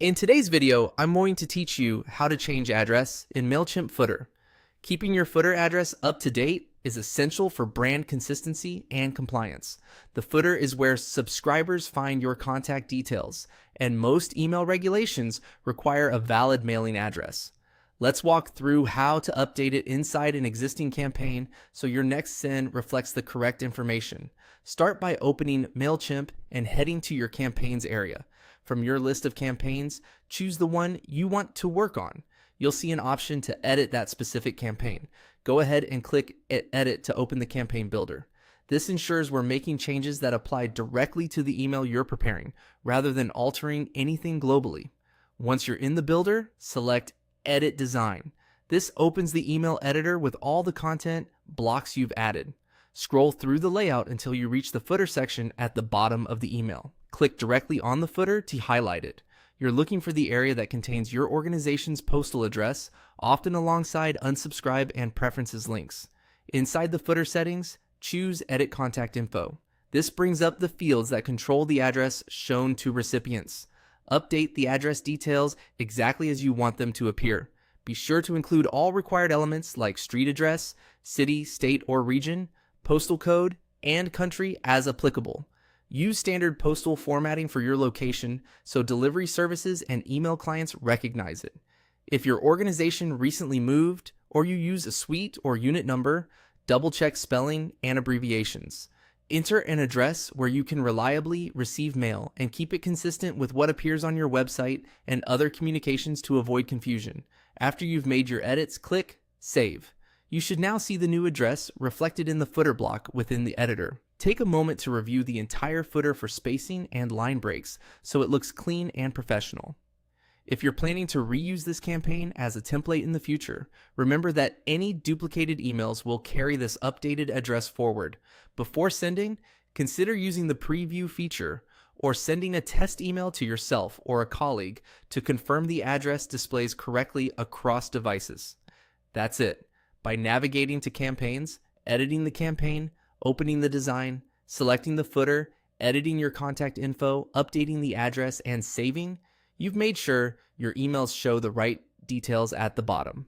In today's video, I'm going to teach you how to change address in Mailchimp footer. Keeping your footer address up to date is essential for brand consistency and compliance. The footer is where subscribers find your contact details, and most email regulations require a valid mailing address. Let's walk through how to update it inside an existing campaign so your next send reflects the correct information. Start by opening Mailchimp and heading to your campaigns area. From your list of campaigns, choose the one you want to work on. You'll see an option to edit that specific campaign. Go ahead and click Edit to open the campaign builder. This ensures we're making changes that apply directly to the email you're preparing, rather than altering anything globally. Once you're in the builder, select Edit Design. This opens the email editor with all the content blocks you've added. Scroll through the layout until you reach the footer section at the bottom of the email. Click directly on the footer to highlight it. You're looking for the area that contains your organization's postal address, often alongside unsubscribe and preferences links. Inside the footer settings, choose Edit Contact Info. This brings up the fields that control the address shown to recipients. Update the address details exactly as you want them to appear. Be sure to include all required elements like street address, city, state, or region, postal code, and country as applicable. Use standard postal formatting for your location so delivery services and email clients recognize it. If your organization recently moved or you use a suite or unit number, double-check spelling and abbreviations. Enter an address where you can reliably receive mail and keep it consistent with what appears on your website and other communications to avoid confusion. After you've made your edits, click Save. You should now see the new address reflected in the footer block within the editor. Take a moment to review the entire footer for spacing and line breaks so it looks clean and professional. If you're planning to reuse this campaign as a template in the future, remember that any duplicated emails will carry this updated address forward. Before sending, consider using the preview feature or sending a test email to yourself or a colleague to confirm the address displays correctly across devices. That's it. By navigating to campaigns, editing the campaign, opening the design, selecting the footer, editing your contact info, updating the address, and saving, you've made sure your emails show the right details at the bottom.